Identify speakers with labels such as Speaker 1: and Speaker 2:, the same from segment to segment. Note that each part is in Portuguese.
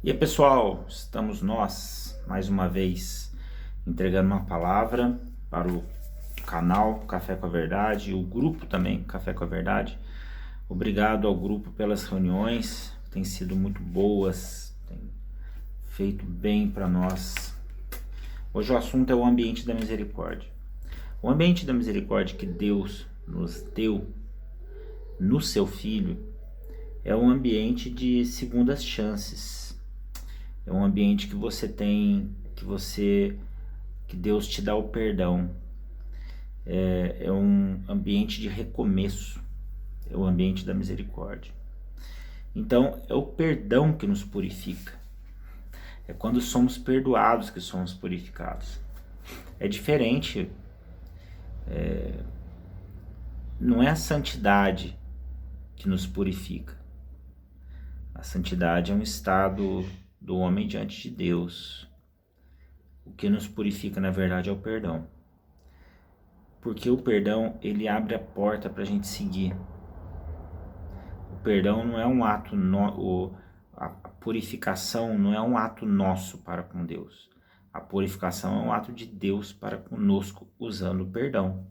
Speaker 1: E aí, pessoal, estamos nós mais uma vez entregando uma palavra para o canal Café com a Verdade e o grupo também Café com a Verdade. Obrigado ao grupo pelas reuniões, têm sido muito boas, têm feito bem para nós. Hoje o assunto é o ambiente da misericórdia. O ambiente da misericórdia que Deus nos deu no seu Filho é um ambiente de segundas chances. É um ambiente que você tem, que Deus te dá o perdão. É um ambiente de recomeço. É o ambiente da misericórdia. Então, é o perdão que nos purifica. É quando somos perdoados que somos purificados. É diferente. Não é a santidade que nos purifica. A santidade é um estado do homem diante de Deus. O que nos purifica, na verdade, é o perdão. Porque o perdão, ele abre a porta para a gente seguir. O perdão não é um ato, a purificação não é um ato nosso para com Deus. A purificação é um ato de Deus para conosco, usando o perdão.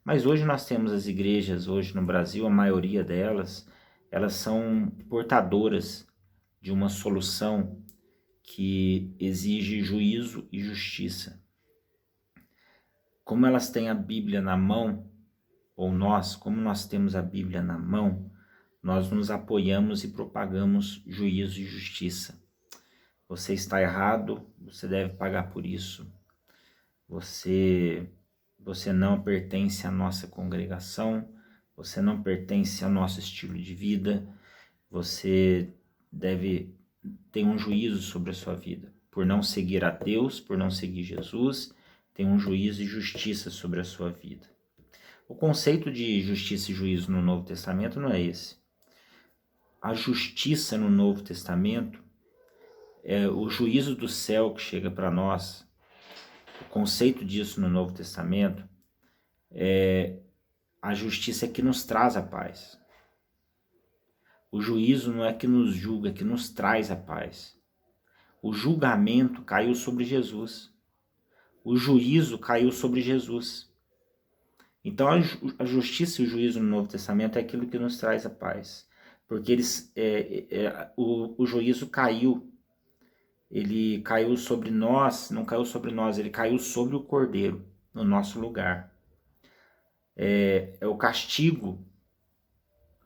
Speaker 1: Mas hoje nós temos as igrejas, hoje no Brasil, a maioria delas, elas são portadoras de uma solução que exige juízo e justiça. Como elas têm a Bíblia na mão, ou nós, como nós temos a Bíblia na mão, nós nos apoiamos e propagamos juízo e justiça. Você está errado, você deve pagar por isso. Você não pertence à nossa congregação, você não pertence ao nosso estilo de vida, você deve ter um juízo sobre a sua vida. Por não seguir a Deus, por não seguir Jesus, tem um juízo e justiça sobre a sua vida. O conceito de justiça e juízo no Novo Testamento não é esse. A justiça no Novo Testamento é o juízo do céu que chega para nós. O conceito disso no Novo Testamento é a justiça que nos traz a paz. O juízo não é que nos julga, é que nos traz a paz. O julgamento caiu sobre Jesus. O juízo caiu sobre Jesus. Então a justiça e o juízo no Novo Testamento é aquilo que nos traz a paz. Porque o juízo caiu. Ele caiu sobre nós, não caiu sobre nós, ele caiu sobre o Cordeiro, no nosso lugar. É o castigo,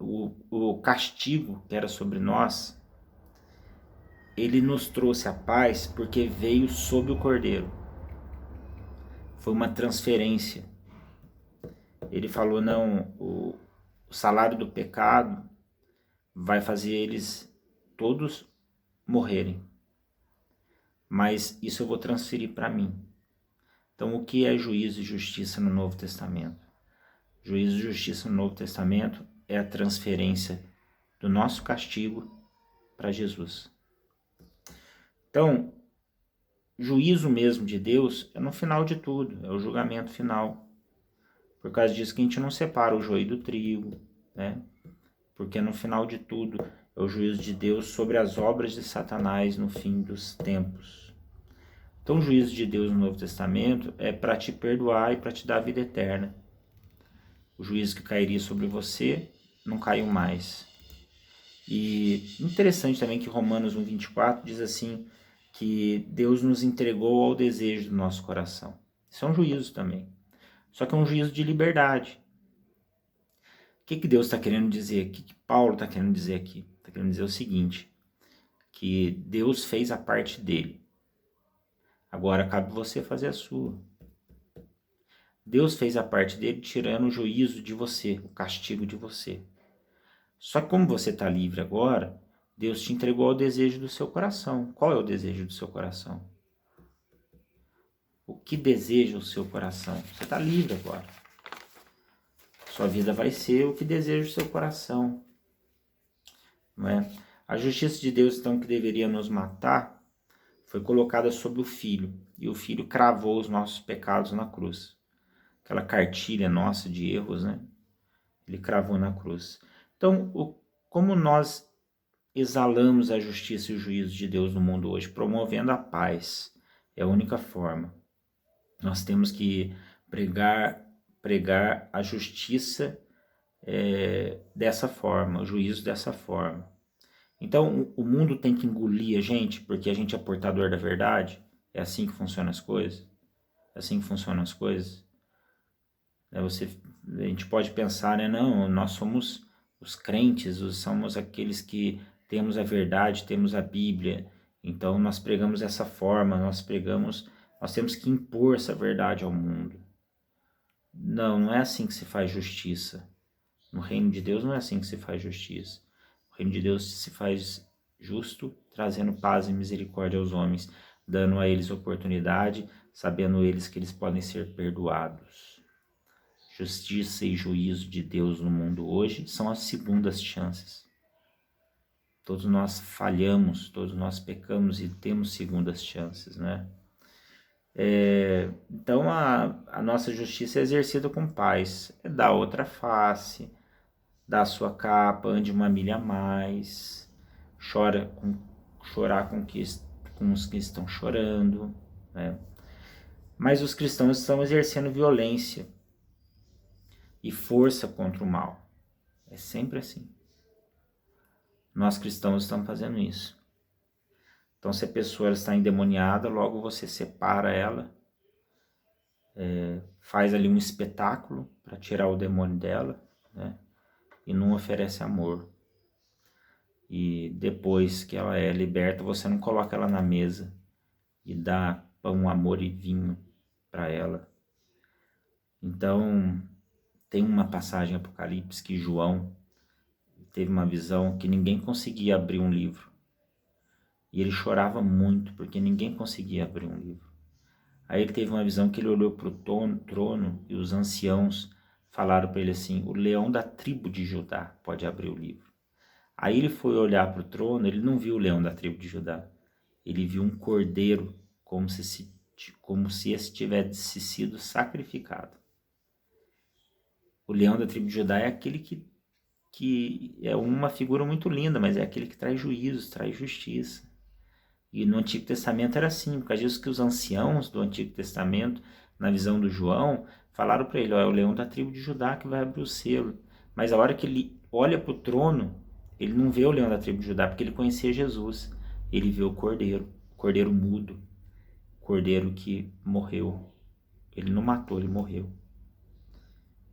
Speaker 1: o castigo que era sobre nós, ele nos trouxe a paz porque veio sobre o Cordeiro. Foi uma transferência. Ele falou, não, o salário do pecado vai fazer eles todos morrerem. Mas isso eu vou transferir para mim. Então, o que é juízo e justiça no Novo Testamento? Juízo e justiça no Novo Testamento é a transferência do nosso castigo para Jesus. Então, juízo mesmo de Deus é no final de tudo, é o julgamento final. Por causa disso que a gente não separa o joio do trigo, né? Porque no final de tudo é o juízo de Deus sobre as obras de Satanás no fim dos tempos. Então o juízo de Deus no Novo Testamento é para te perdoar e para te dar a vida eterna. O juízo que cairia sobre você não caiu mais. E interessante também que Romanos 1,24 diz assim, que Deus nos entregou ao desejo do nosso coração. Isso é um juízo também. Só que é um juízo de liberdade. O que Deus está querendo dizer? O que Paulo está querendo dizer aqui? Está querendo dizer o seguinte, que Deus fez a parte dele. Agora cabe você fazer a sua. Deus fez a parte dele tirando o juízo de você, o castigo de você. Só que como você está livre agora, Deus te entregou ao desejo do seu coração. Qual é o desejo do seu coração? O que deseja o seu coração? Você está livre agora. Sua vida vai ser o que deseja o seu coração. Não é? A justiça de Deus, então, que deveria nos matar, foi colocada sobre o Filho. E o Filho cravou os nossos pecados na cruz. Aquela cartilha nossa de erros, né? Ele cravou na cruz. Então, como nós exalamos a justiça e o juízo de Deus no mundo hoje, promovendo a paz. É a única forma. Nós temos que pregar a justiça dessa forma, o juízo dessa forma. Então, o mundo tem que engolir a gente, porque a gente é portador da verdade. É assim que funcionam as coisas. É assim que funcionam as coisas. A gente pode pensar, né? Não, nós somos os crentes, somos aqueles que temos a verdade, temos a Bíblia. Então, nós pregamos dessa forma, nós temos que impor essa verdade ao mundo. Não é assim que se faz justiça. No reino de Deus não é assim que se faz justiça. No reino de Deus se faz justo, trazendo paz e misericórdia aos homens, dando a eles oportunidade, sabendo eles que eles podem ser perdoados. Justiça e juízo de Deus no mundo hoje são as segundas chances. Todos nós falhamos, todos nós pecamos e temos segundas chances, né? Então a nossa justiça é exercida com paz, é dar outra face, dar a sua capa, ande uma milha a mais, chorar com os que estão chorando, né? Mas os cristãos estão exercendo violência e força contra o mal. É sempre assim. Nós cristãos estamos fazendo isso. Então, se a pessoa está endemoniada, logo você separa ela, faz ali um espetáculo para tirar o demônio dela, né? E não oferece amor. E depois que ela é liberta, você não coloca ela na mesa e dá pão, amor e vinho para ela. Então, tem uma passagem em Apocalipse que João teve uma visão que ninguém conseguia abrir um livro. E ele chorava muito, porque ninguém conseguia abrir um livro. Aí ele teve uma visão que ele olhou para o trono e os anciãos falaram para ele assim: o leão da tribo de Judá pode abrir o livro. Aí ele foi olhar para o trono, ele não viu o leão da tribo de Judá. Ele viu um cordeiro, como se esse tivesse sido sacrificado. O leão da tribo de Judá é aquele que é uma figura muito linda, mas é aquele que traz juízo, traz justiça. E no Antigo Testamento era assim, por causa disso que os anciãos do Antigo Testamento, na visão do João, falaram para ele: é o leão da tribo de Judá que vai abrir o selo. Mas a hora que ele olha para o trono, ele não vê o leão da tribo de Judá, porque ele conhecia Jesus. Ele vê o cordeiro mudo, o cordeiro que morreu. Ele não matou, ele morreu.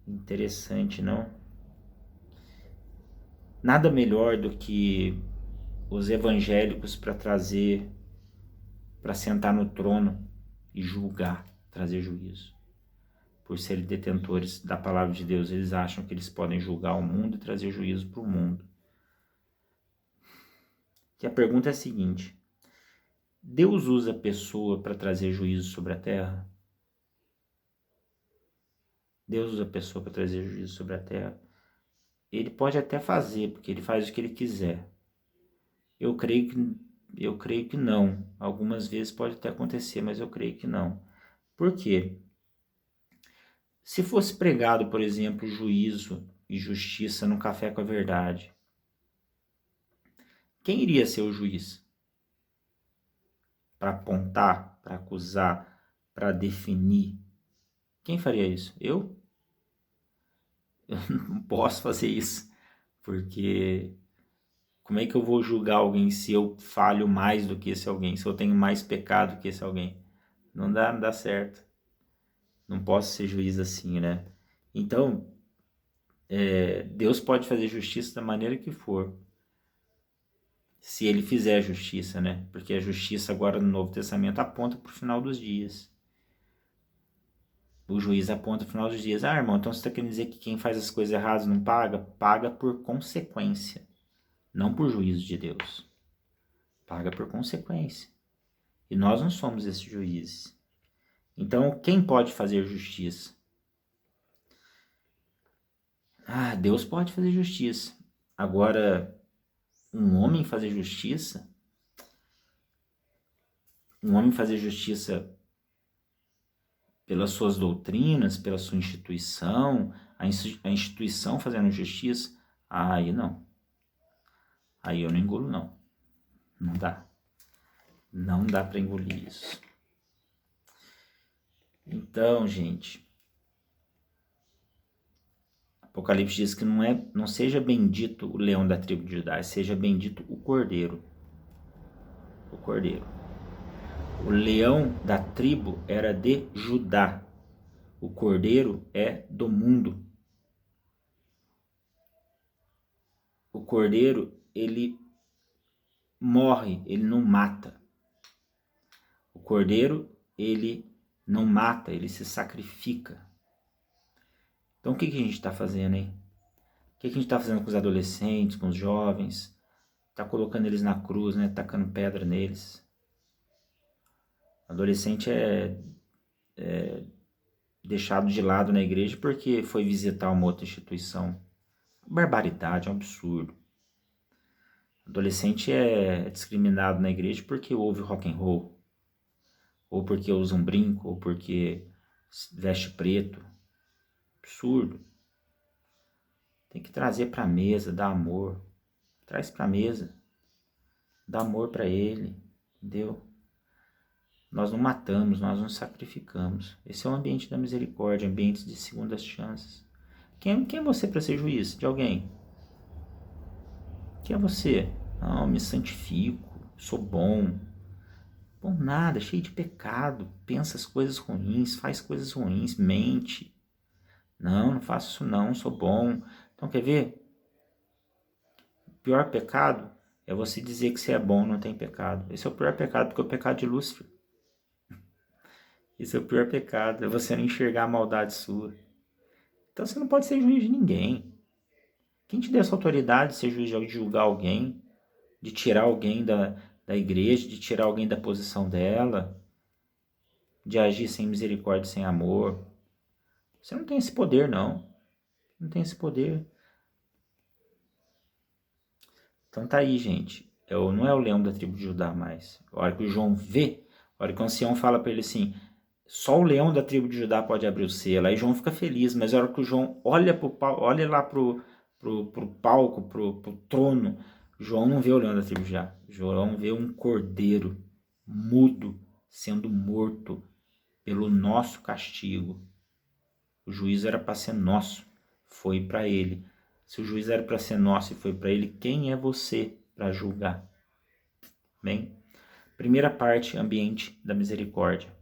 Speaker 1: Interessante, não? Nada melhor do que os evangélicos para sentar no trono e julgar, trazer juízo. Por serem detentores da palavra de Deus, eles acham que eles podem julgar o mundo e trazer juízo para o mundo. E a pergunta é a seguinte: Deus usa a pessoa para trazer juízo sobre a terra? Deus usa a pessoa para trazer juízo sobre a terra? Ele pode até fazer, porque ele faz o que ele quiser. Eu creio que não. Algumas vezes pode até acontecer, mas eu creio que não. Por quê? Se fosse pregado, por exemplo, juízo e justiça no Café com a Verdade, quem iria ser o juiz? Para apontar, para acusar, para definir? Quem faria isso? Eu? Eu não posso fazer isso, porque como é que eu vou julgar alguém se eu falho mais do que esse alguém, se eu tenho mais pecado que esse alguém? Não dá certo. Não posso ser juiz assim, né? Então, Deus pode fazer justiça da maneira que for, se ele fizer justiça, né? Porque a justiça agora no Novo Testamento aponta para o final dos dias. O juiz aponta para o final dos dias. Ah, irmão, então você está querendo dizer que quem faz as coisas erradas não paga? Paga por consequência, não por juízo de Deus. Paga por consequência. E nós não somos esses juízes. Então, quem pode fazer justiça? Ah, Deus pode fazer justiça. Agora, um homem fazer justiça pelas suas doutrinas, pela sua instituição, a instituição fazendo justiça, aí não. Aí eu não engulo, não. Não dá. Não dá para engolir isso. Então, gente, Apocalipse diz que não seja bendito o leão da tribo de Judá, seja bendito o cordeiro. O cordeiro. O leão da tribo era de Judá. O cordeiro é do mundo. O cordeiro, ele morre, ele não mata. O cordeiro, ele não mata, ele se sacrifica. Então o que a gente está fazendo, hein? O que a gente está fazendo com os adolescentes, com os jovens? Está colocando eles na cruz, né? Tacando pedra neles. O adolescente é deixado de lado na igreja porque foi visitar uma outra instituição. Barbaridade, é um absurdo. O adolescente é discriminado na igreja porque ouve rock and roll, ou porque usa um brinco, ou porque veste preto. Absurdo. Tem que trazer para a mesa, dar amor. Traz para a mesa. Dá amor para ele. Entendeu? Nós não matamos, nós não sacrificamos. Esse é o ambiente da misericórdia, ambiente de segundas chances. Quem é você para ser juiz de alguém? Quem é você? Não, me santifico, sou bom. Bom nada, cheio de pecado. Pensa as coisas ruins, faz coisas ruins, mente. Não faço isso não, sou bom. Então quer ver? O pior pecado é você dizer que você é bom, não tem pecado. Esse é o pior pecado, porque é o pecado de Lúcifer. Esse é o pior pecado, é você não enxergar a maldade sua. Então você não pode ser juiz de ninguém. Quem te deu essa autoridade de ser juiz, de julgar alguém, de tirar alguém da igreja, de tirar alguém da posição dela, de agir sem misericórdia, sem amor? Você não tem esse poder, não. Não tem esse poder. Então tá aí, gente. Não é o leão da tribo de Judá mais. A hora que o João vê, a hora que o ancião fala para ele assim, só o leão da tribo de Judá pode abrir o selo. Aí João fica feliz, mas a hora que o João olha lá pro palco, pro trono, João não vê o leão da tribo de Judá. João vê um cordeiro mudo sendo morto pelo nosso castigo. O juízo era para ser nosso, foi para ele. Se o juízo era para ser nosso e foi para ele, quem é você para julgar? Bem, primeira parte, ambiente da misericórdia.